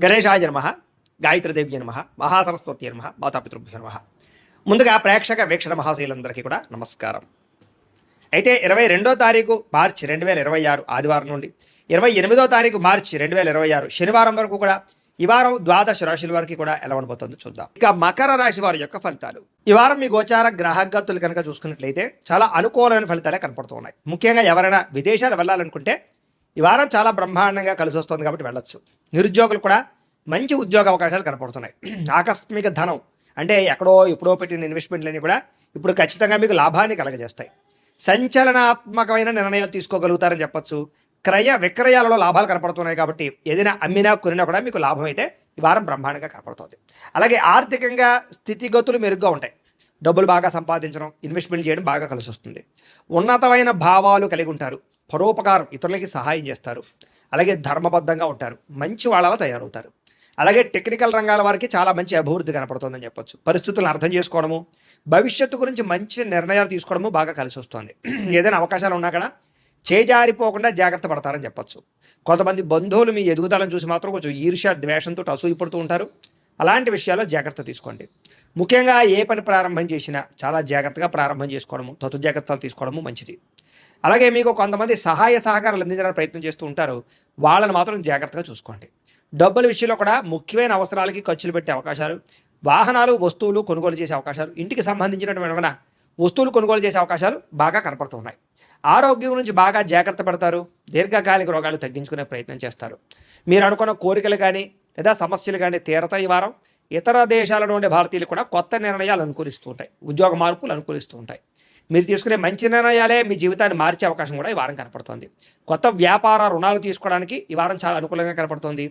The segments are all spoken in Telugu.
గణేశాయ నమః, గాయత్రీదేవ్య నమః, మహాసరస్వతి నమః, మాతాపితృభ్యో నమః. ముందుగా ప్రేక్షక వీక్షణ మహాశైలందరికీ కూడా నమస్కారం. అయితే 22వ తారీఖు మార్చి 2026 ఆదివారం నుండి 28వ తారీఖు మార్చి 2026 శనివారం వరకు కూడా ఈ వారం ద్వాదశ రాశుల వారికి కూడా ఎలా ఉండబోతుందో చూద్దాం. ఇక మకర రాశి వారి యొక్క ఫలితాలు. ఈ వారం మీ గోచార గ్రహగతులు కనుక చూసుకున్నట్లయితే చాలా అనుకూలమైన ఫలితాలే కనపడుతున్నాయి. ముఖ్యంగా ఎవరైనా విదేశాలు వెళ్ళాలనుకుంటే ఈ వారం చాలా బ్రహ్మాండంగా కలిసి వస్తుంది కాబట్టి వెళ్ళొచ్చు. నిరుద్యోగులు కూడా మంచి ఉద్యోగ అవకాశాలు కనపడుతున్నాయి. ఆకస్మిక ధనం అంటే ఎప్పుడో పెట్టిన ఇన్వెస్ట్మెంట్లన్నీ కూడా ఇప్పుడు ఖచ్చితంగా మీకు లాభాన్ని కలగజేస్తాయి. సంచలనాత్మకమైన నిర్ణయాలు తీసుకోగలుగుతారని చెప్పొచ్చు. క్రయ విక్రయాలలో లాభాలు కనపడుతున్నాయి కాబట్టి ఏదైనా అమ్మినా కొనినా కూడా మీకు లాభం అయితే ఈ వారం బ్రహ్మాండంగా కనపడుతుంది. అలాగే ఆర్థికంగా స్థితిగతులు మెరుగ్గా ఉంటాయి. డబ్బులు బాగా సంపాదించడం, ఇన్వెస్ట్మెంట్ చేయడం బాగా కలిసి వస్తుంది. ఉన్నతమైన భావాలు కలిగి ఉంటారు. పరోపకారం, ఇతరులకి సహాయం చేస్తారు. అలాగే ధర్మబద్ధంగా ఉంటారు. మంచి వాళ్ళలా తయారవుతారు. అలాగే టెక్నికల్ రంగాల వారికి చాలా మంచి అభివృద్ధి కనపడుతుందని చెప్పొచ్చు. పరిస్థితులను అర్థం చేసుకోవడము, భవిష్యత్తు గురించి మంచి నిర్ణయాలు తీసుకోవడము బాగా కలిసి వస్తుంది. ఏదైనా అవకాశాలు ఉన్నా కూడా చేజారిపోకుండా జాగ్రత్త పడతారని చెప్పొచ్చు. కొంతమంది బంధువులు మీ ఎదుగుదలను చూసి మాత్రం కొంచెం ఈర్ష్య ద్వేషంతో అసూయపడుతూ ఉంటారు. అలాంటి విషయాల్లో జాగ్రత్త తీసుకోండి. ముఖ్యంగా ఏ పని ప్రారంభం చేసినా చాలా జాగ్రత్తగా ప్రారంభం చేసుకోవడము, తతు జాగ్రత్తలు తీసుకోవడము మంచిది. అలాగే మీకు కొంతమంది సహాయ సహకారాలు అందించడానికి ప్రయత్నం చేస్తూ ఉంటారు. వాళ్ళని మాత్రం జాగ్రత్తగా చూసుకోండి. డబ్బుల విషయంలో కూడా ముఖ్యమైన అవసరాలకి ఖర్చులు పెట్టే అవకాశాలు, వాహనాలు వస్తువులు కొనుగోలు చేసే అవకాశాలు, ఇంటికి సంబంధించినటువంటి వస్తువులు కొనుగోలు చేసే అవకాశాలు బాగా కనపడుతున్నాయి. ఆరోగ్యం గురించి బాగా జాగ్రత్త పడతారు. దీర్ఘకాలిక రోగాలు తగ్గించుకునే ప్రయత్నం చేస్తారు. మీరు అనుకున్న కోరికలు కానీ లేదా సమస్యలు కానీ తీరతాయి. ఈ వారం ఇతర దేశాల నుండి భారతీయులు కూడా కొత్త నిర్ణయాలు అనుకూలిస్తూ ఉంటాయి. ఉద్యోగ మార్పులు అనుకూలిస్తూ ఉంటాయి. మీరు తీసుకునే మంచి నిర్ణయాలే మీ జీవితాన్ని మార్చే అవకాశం కూడా ఈ వారం కనపడుతుంది. కొత్త వ్యాపార రుణాలు తీసుకోవడానికి ఈ వారం చాలా అనుకూలంగా కనపడుతుంది.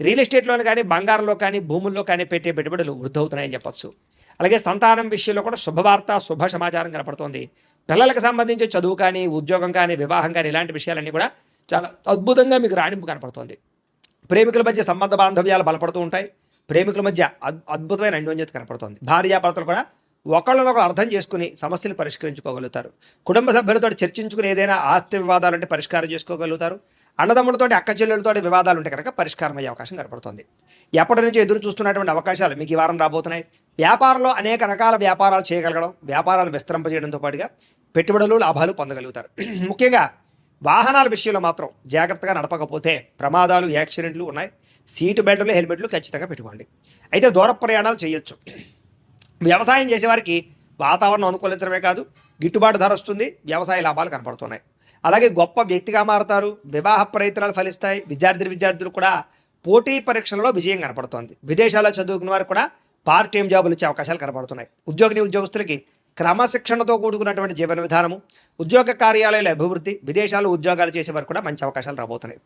రియల్ ఎస్టేట్లోని కానీ బంగారంలో కానీ భూముల్లో కానీ పెట్టే పెట్టుబడులు వృద్ధి అవుతున్నాయని చెప్పొచ్చు. అలాగే సంతానం విషయంలో కూడా శుభవార్త, శుభ సమాచారం కనపడుతుంది. పిల్లలకు సంబంధించి చదువు కానీ, ఉద్యోగం కానీ, వివాహం కానీ ఇలాంటి విషయాలన్నీ కూడా చాలా అద్భుతంగా మీకు రాణింపు కనపడుతుంది. ప్రేమికుల మధ్య సంబంధ బాంధవ్యాలు బలపడుతూ ఉంటాయి. ప్రేమికుల మధ్య అద్భుతమైన అన్యోన్యత కనపడుతుంది. భార్యాభర్తలు కూడా ఒకళ్ళనొకరు అర్థం చేసుకుని సమస్యలు పరిష్కరించుకోగలుగుతారు. కుటుంబ సభ్యులతో చర్చించుకుని ఏదైనా ఆస్తి వివాదాలు అంటే పరిష్కారం చేసుకోగలుగుతారు. అన్నదమ్ములతో, అక్క చెల్లెలతో వివాదాలు ఉంటే కనుక పరిష్కారం అయ్యే అవకాశం కనపడుతుంది. ఎప్పటి నుంచి ఎదురు చూస్తున్నటువంటి అవకాశాలు మీకు ఈ వారం రాబోతున్నాయి. వ్యాపారంలో అనేక రకాల వ్యాపారాలు చేయగలగడం, వ్యాపారాలు విస్తరింపజేయడంతో పాటుగా పెట్టుబడులు, లాభాలు పొందగలుగుతారు. ముఖ్యంగా వాహనాల విషయంలో మాత్రం జాగ్రత్తగా నడపకపోతే ప్రమాదాలు, యాక్సిడెంట్లు ఉన్నాయి. సీటు బెల్టులు, హెల్మెట్లు ఖచ్చితంగా పెట్టుకోండి. అయితే దూర ప్రయాణాలు చేయొచ్చు. వ్యవసాయం చేసేవారికి వాతావరణం అనుకూలించడమే కాదు, గిట్టుబాటు ధర వస్తుంది. వ్యవసాయ లాభాలు కనపడుతున్నాయి. అలాగే గొప్ప వ్యక్తిగా మారుతారు. వివాహ ప్రయత్నాలు ఫలిస్తాయి. విద్యార్థులు కూడా పోటీ పరీక్షలలో విజయం కనపడుతోంది. విదేశాల్లో చదువుకున్న వారు కూడా పార్ట్ టైం జాబులు ఇచ్చే అవకాశాలు కనపడుతున్నాయి. ఉద్యోగస్తులకి క్రమశిక్షణతో కూడుకున్నటువంటి జీవన విధానము, ఉద్యోగ కార్యాలయాల అభివృద్ధి, విదేశాల్లో ఉద్యోగాలు చేసేవారు కూడా మంచి అవకాశాలు రాబోతున్నాయి.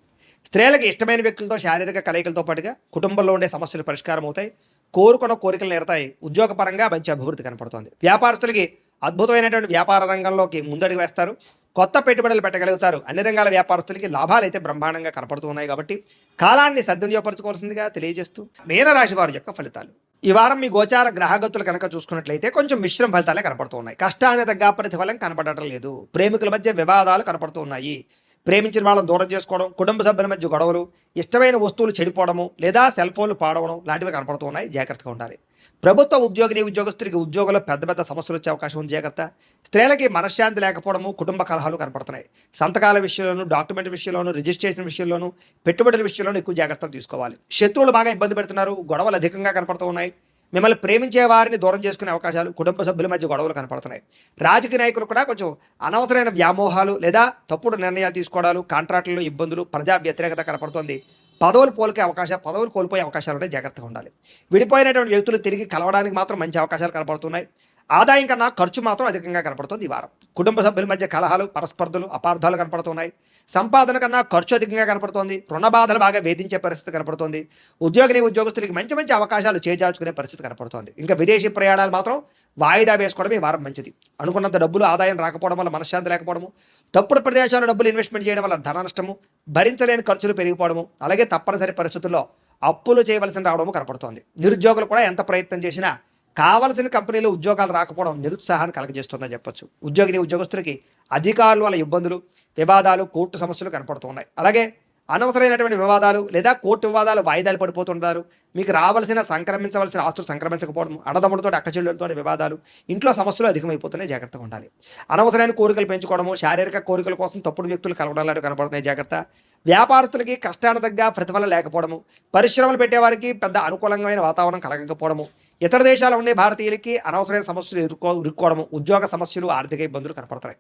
స్త్రీలకు ఇష్టమైన వ్యక్తులతో శారీరక కలయికలతో పాటుగా కుటుంబంలో ఉండే సమస్యలు పరిష్కారం అవుతాయి. కోరుకున్న కోరికలు నేరతాయి. ఉద్యోగపరంగా మంచి అభివృద్ధి కనపడుతోంది. వ్యాపారస్తులకి అద్భుతమైనటువంటి వ్యాపార రంగంలోకి ముందడుగు వేస్తారు. కొత్త పెట్టుబడులు పెట్టగలుగుతారు. అన్ని రంగాల వ్యాపారస్తులకి లాభాలు అయితే బ్రహ్మాండంగా కనపడుతూ ఉన్నాయి కాబట్టి కాలాన్ని సద్వినియోగపరచుకోవాల్సిందిగా తెలియజేస్తూ మీనరాశి వారి యొక్క ఫలితాలు. ఈ వారం మీ గోచార గ్రహగతులు కనుక చూసుకున్నట్లయితే కొంచెం మిశ్రమ ఫలితాలే కనపడుతూ ఉన్నాయి. కష్టానికి తగ్గ ప్రతిఫలం కనపడటం లేదు. ప్రేమికుల మధ్య వివాదాలు కనపడుతూ ఉన్నాయి. ప్రేమించిన వాళ్ళని దూరం చేసుకోవడం, కుటుంబ సభ్యుల మధ్య గొడవలు, ఇష్టమైన వస్తువులు చెడిపోవడము లేదా సెల్ ఫోన్లు పాడవడం లాంటివి కనపడుతూ ఉన్నాయి. జాగ్రత్తగా ఉండాలి. ప్రభుత్వ ఉద్యోగస్తులకి ఉద్యోగంలో పెద్ద సమస్యలు వచ్చే అవకాశం ఉంది. జాగ్రత్త. స్త్రీలకి మనశ్శాంతి లేకపోవడము, కుటుంబ కలహాలు కనపడుతున్నాయి. సంతకాల విషయంలోనూ, డాక్యుమెంట్ విషయంలోనూ, రిజిస్ట్రేషన్ విషయంలోనూ, పెట్టుబడుల విషయంలోనూ ఎక్కువ జాగ్రత్తలు తీసుకోవాలి. శత్రువులు బాగా ఇబ్బంది పెడుతున్నారు. గొడవలు అధికంగా కనపడుతూ ఉన్నాయి. మిమ్మల్ని ప్రేమించే వారిని దూరం చేసుకునే అవకాశాలు, కుటుంబ సభ్యుల మధ్య గొడవలు కనపడుతున్నాయి. రాజకీయ నాయకులు కూడా కొంచెం అనవసరమైన వ్యామోహాలు లేదా తప్పుడు నిర్ణయాలు తీసుకోవడాలు, కాంట్రాక్టుల్లో ఇబ్బందులు, ప్రజా వ్యతిరేకత కనపడుతుంది. పదవులు కోల్పోయే అవకాశాలు ఉంటే జాగ్రత్తగా ఉండాలి. విడిపోయినటువంటి వ్యక్తులు తిరిగి కలవడానికి మాత్రం మంచి అవకాశాలు కనపడుతున్నాయి. ఆదాయం కన్నా ఖర్చు మాత్రం అధికంగా కనపడుతుంది ఈ వారం. కుటుంబ సభ్యుల మధ్య కలహాలు, పరస్పర్ధలు, అపార్థాలు కనపడుతున్నాయి. సంపాదన కన్నా ఖర్చు అధికంగా కనపడుతోంది. రుణ బాధలు బాగా వేధించే పరిస్థితి కనపడుతుంది. ఉద్యోగస్తులకి మంచి అవకాశాలు చేజార్చుకునే పరిస్థితి కనపడుతోంది. ఇంకా విదేశీ ప్రయాణాలు మాత్రం వాయిదా వేసుకోవడం ఈ వారం మంచిది. అనుకున్నంత డబ్బులు ఆదాయం రాకపోవడం వల్ల మనశ్శాంతి లేకపోవడము, తప్పుడు ప్రదేశాల్లో డబ్బులు ఇన్వెస్ట్మెంట్ చేయడం వల్ల ధన నష్టము, భరించలేని ఖర్చులు పెరిగిపోవడము, అలాగే తప్పనిసరి పరిస్థితుల్లో అప్పులు చేయవలసి రావడము కనపడుతోంది. నిరుద్యోగులు కూడా ఎంత ప్రయత్నం చేసినా కావలసిన కంపెనీలో ఉద్యోగాలు రాకపోవడం నిరుత్సాహాన్ని కలగజేస్తుందని చెప్పొచ్చు. ఉద్యోగస్తులకి అధికారుల వల్ల ఇబ్బందులు, వివాదాలు, కోర్టు సమస్యలు కనపడుతున్నాయి. అలాగే అనవసరమైనటువంటి వివాదాలు లేదా కోర్టు వివాదాలు వాయిదాలు పడిపోతుంటారు. మీకు రావాల్సిన సంక్రమించవలసిన ఆస్తులు సంక్రమించకపోవడం, అన్నదమ్ములతో అక్కచెల్లెలతో వివాదాలు, ఇంట్లో సమస్యలు అధికమైపోతున్నాయి, జాగ్రత్తగా ఉండాలి. అనవసరమైన కోరికలు పెంచుకోవడము, శారీరక కోరికల కోసం తప్పుడు వ్యక్తులు కలవడాలు కనపడుతున్నాయి, జాగ్రత్త. వ్యాపారస్తులకి కష్టానికి తగ్గ ప్రతిఫలం లేకపోవడము, పరిశ్రమలు పెట్టేవారికి పెద్ద అనుకూలమైన వాతావరణం కలగకపోవడము, ఇతర దేశాల్లో ఉండే భారతీయులకి అనవసరమైన సమస్యలు ఇరుక్కోవడము, ఉద్యోగ సమస్యలు, ఆర్థిక ఇబ్బందులు కనపడుతున్నాయి.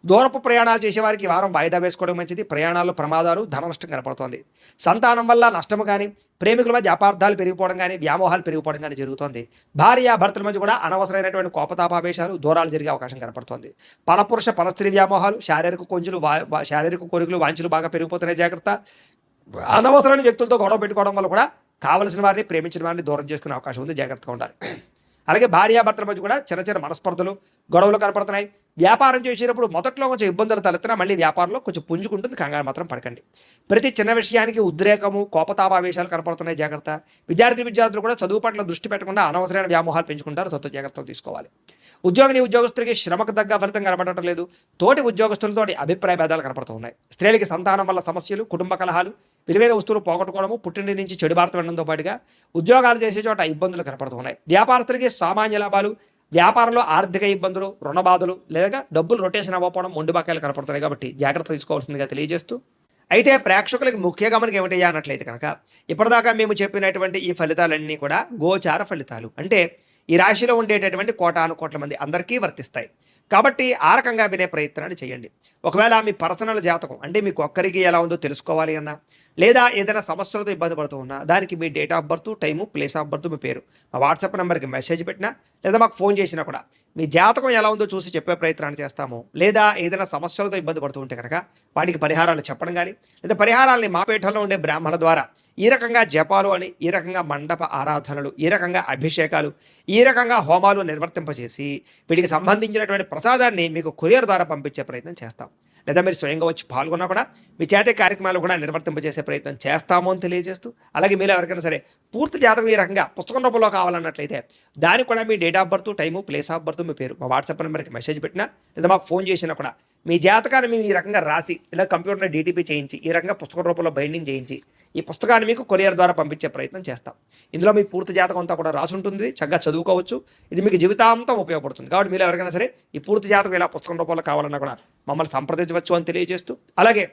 దూరపు ప్రయాణాలు చేసేవారికి వారం వాయిదా వేసుకోవడం మంచిది. ప్రయాణాల్లో ప్రమాదాలు, ధన నష్టం కనపడుతోంది. సంతానం వల్ల నష్టము కానీ, ప్రేమికుల మధ్య అపార్థాలు పెరిగిపోవడం కానీ, వ్యామోహాలు పెరిగిపోవడం కానీ జరుగుతోంది. భార్య భర్తల మధ్య కూడా అనవసరమైనటువంటి కోపతాపావేశాలు, దూరాలు జరిగే అవకాశం కనపడుతోంది. పరపురుష పరస్త్రీ వ్యామోహాలు, శారీరక కోరికలు, వాంఛలు బాగా పెరిగిపోతున్నాయి, జాగ్రత్త. అనవసరమైన వ్యక్తులతో గొడవ పెట్టుకోవడం వల్ల కూడా కావలసిన వారిని, ప్రేమించిన వారిని దూరం చేసుకునే అవకాశం ఉంది, జాగ్రత్తగా ఉండాలి. అలాగే భార్యాభర్తల మధ్య కూడా చిన్న చిన్న మనస్పర్ధలు, గొడవలు కనపడుతున్నాయి. వ్యాపారం చేసేటప్పుడు మొదట్లో కొంచెం ఇబ్బందులు తలెత్తినా మళ్ళీ వ్యాపారంలో కొంచెం పుంజుకుంటుంది, కంగారు మాత్రం పడకండి. ప్రతి చిన్న విషయానికి ఉద్రేకము, కోపతాపావేశాలు కనపడుతున్నాయి, జాగ్రత్త. విద్యార్థులు కూడా చదువు పట్ల దృష్టి పెట్టకుండా అనవసరమైన వ్యామోహాలు పెంచుకుంటారు, జాగ్రత్తలు తీసుకోవాలి. ఉద్యోగస్తులకి శ్రమకు తగ్గ ఫలితం కనపడటం లేదు. తోటి ఉద్యోగస్తులతో అభిప్రాయ భేదాలు కనపడుతూ ఉన్నాయి. స్త్రీలకి సంతానం వల్ల సమస్యలు, కుటుంబ కలహాలు, విలువైన వస్తువులు పోగొట్టుకోవడము, పుట్టింటి నుంచి చెడు వార్త వినడంతో పాటుగా ఉద్యోగాలు చేసే చోట ఇబ్బందులు కనపడుతూ ఉన్నాయి. వ్యాపారస్తులకి సామాన్య లాభాలు, వ్యాపారంలో ఆర్థిక ఇబ్బందులు, రుణ బాధలు, లేదా డబ్బులు రొటేషన్ అవ్వకపోవడం, మొండిబాకాయలు కనపడుతున్నాయి. కాబట్టి జాగ్రత్త తీసుకోవాల్సిందిగా తెలియజేస్తూ, అయితే ప్రేక్షకులకు ముఖ్య గమనిక ఏమిటయ్యా అన్నట్లయితే కనుక, ఇప్పటిదాకా మేము చెప్పినటువంటి ఈ ఫలితాలన్నీ కూడా గోచార ఫలితాలు, అంటే ఈ రాశిలో ఉండేటటువంటి కోటాను కోట్ల మంది అందరికీ వర్తిస్తాయి. కాబట్టి ఆ రకంగా వినే ప్రయత్నాన్ని చేయండి. ఒకవేళ మీ పర్సనల్ జాతకం అంటే మీకు ఒక్కరికి ఎలా ఉందో తెలుసుకోవాలి అన్నా, లేదా ఏదైనా సమస్యలతో ఇబ్బంది పడుతూ ఉన్నా, దానికి మీ date of birth, time, place of birth, మీ పేరు మా వాట్సాప్ నెంబర్కి మెసేజ్ పెట్టినా, లేదా మాకు ఫోన్ చేసినా కూడా మీ జాతకం ఎలా ఉందో చూసి చెప్పే ప్రయత్నాన్ని చేస్తాము. లేదా ఏదైనా సమస్యలతో ఇబ్బంది పడుతూ ఉంటే కనుక వాటికి పరిహారాలు చెప్పడం కానీ, లేదా పరిహారాలని మా పీఠంలో ఉండే బ్రాహ్మణ ద్వారా ఈ రకంగా జపాలు అని, ఈ రకంగా మండప ఆరాధనలు, ఈ రకంగా అభిషేకాలు, ఈ రకంగా హోమాలు నిర్వర్తింపజేసి వీటికి సంబంధించినటువంటి ప్రసాదాన్ని మీకు కొరియర్ ద్వారా పంపించే ప్రయత్నం చేస్తాం. లేదా మీరు స్వయంగా వచ్చి పాల్గొన్నా కూడా మీ చేతే కార్యక్రమాలు కూడా నిర్వర్తింపజేసే ప్రయత్నం చేస్తాము అని తెలియజేస్తూ, అలాగే మీరు ఎవరికైనా సరే పూర్తి జాతకం ఈ రకంగా పుస్తకం రూపంలో కావాలన్నట్లయితే దానికి కూడా మీ date of birth, time, place of birth, మీ పేరు మా వాట్సాప్ నెంబర్కి మెసేజ్ పెట్టినా, లేదా మాకు ఫోన్ చేసినా కూడా మీ జాతకాన్ని మేము ఈ రకంగా రాసి, ఇలా కంప్యూటర్లో డీటీపీ చేయించి, ఈ రకంగా పుస్తకం రూపంలో బైండింగ్ చేయించి ఈ పుస్తకాన్ని మీకు కొరియర్ ద్వారా పంపించే ప్రయత్నం చేస్తాం. ఇందులో మీ పూర్తి జాతకం అంతా కూడా రాసి ఉంటుంది, చక్కగా చదువుకోవచ్చు. ఇది మీకు జీవితాంతం ఉపయోగపడుతుంది. కాబట్టి మీరు ఎవరికైనా సరే ఈ పూర్తి జాతకం ఇలా పుస్తకం రూపంలో కావాలన్నా కూడా మమ్మల్ని సంప్రదించవచ్చు అని తెలియజేస్తూ, అలాగే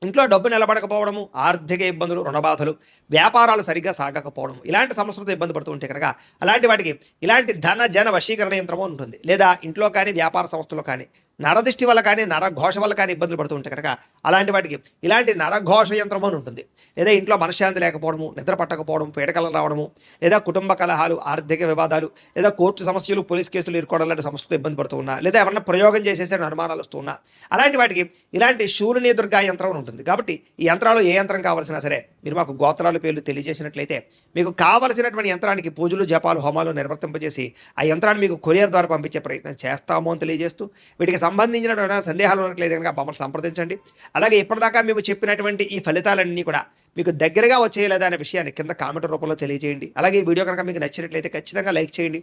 ఇంట్లో డబ్బు నిలబడకపోవడము, ఆర్థిక ఇబ్బందులు, రుణబాధలు, వ్యాపారాలు సరిగ్గా సాగకపోవడం, ఇలాంటి సమస్యలతో ఇబ్బంది పడుతూ ఉంటే కనుక అలాంటి వాటికి ఇలాంటి ధన జన వశీకరణ యంత్రము ఉంటుంది. లేదా ఇంట్లో కానీ వ్యాపార సంస్థలో కానీ నరదిష్టి వల్ల కానీ, నరఘోష వల్ల కానీ ఇబ్బందులు పడుతూ ఉంటే కనుక అలాంటి వాటికి ఇలాంటి నరఘోష యంత్రం అని ఉంటుంది. లేదా ఇంట్లో మనశ్శాంతి లేకపోవడము, నిద్ర పట్టకపోవడం, పీడకలు రావడము, లేదా కుటుంబ కలహాలు, ఆర్థిక వివాదాలు, లేదా కోర్టు సమస్యలు, పోలీస్ కేసులు ఇరుకోవడం లాంటి సమస్యతో ఇబ్బంది పడుతూ ఉన్నా, లేదా ఎవరన్నా ప్రయోగం చేసేసే అనుమానాలు వస్తూ ఉన్నా, అలాంటి వాటికి ఇలాంటి శూలిని దుర్గా యంత్రం అని ఉంటుంది. కాబట్టి ఈ యంత్రాలు ఏ యంత్రం కావాల్సినా సరే మీరు మాకు గోత్రాల పేర్లు తెలియజేసినట్లయితే మీకు కావలసినటువంటి యంత్రానికి పూజలు, జపాలు, హోమాలు నిర్వర్తింపజేసి ఆ యంత్రాన్ని మీకు కొరియర్ ద్వారా పంపించే ప్రయత్నం చేస్తాము అని తెలియజేస్తూ, వీటికి సంబంధించిన సందేహాలు ఉన్నట్లయితే కనుక మమ్మల్ని సంప్రదించండి. అలాగే ఇప్పటిదాకా మేము చెప్పినటువంటి ఈ ఫలితాలన్నీ కూడా మీకు దగ్గరగా వచ్చేయలేదా అనే విషయాన్ని కింద కామెంట్ రూపంలో తెలియజేయండి. అలాగే ఈ వీడియో కనుక మీకు నచ్చినట్లయితే ఖచ్చితంగా లైక్ చేయండి,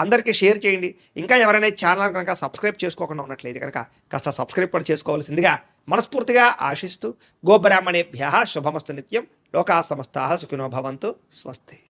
అందరికీ షేర్ చేయండి. ఇంకా ఎవరైనా ఛానల్ కనుక సబ్స్క్రైబ్ చేసుకోకుండా ఉన్నట్లయితే కనుక కాస్త సబ్స్క్రైబ్ కూడా చేసుకోవాల్సిందిగా మనస్ఫూర్తిగా ఆశిస్తూ, గోబ్రాహ్మణేభ్యః శుభమస్తు నిత్యం, లోకా సమస్తాః సుఖినో భవంతు, స్వస్తి.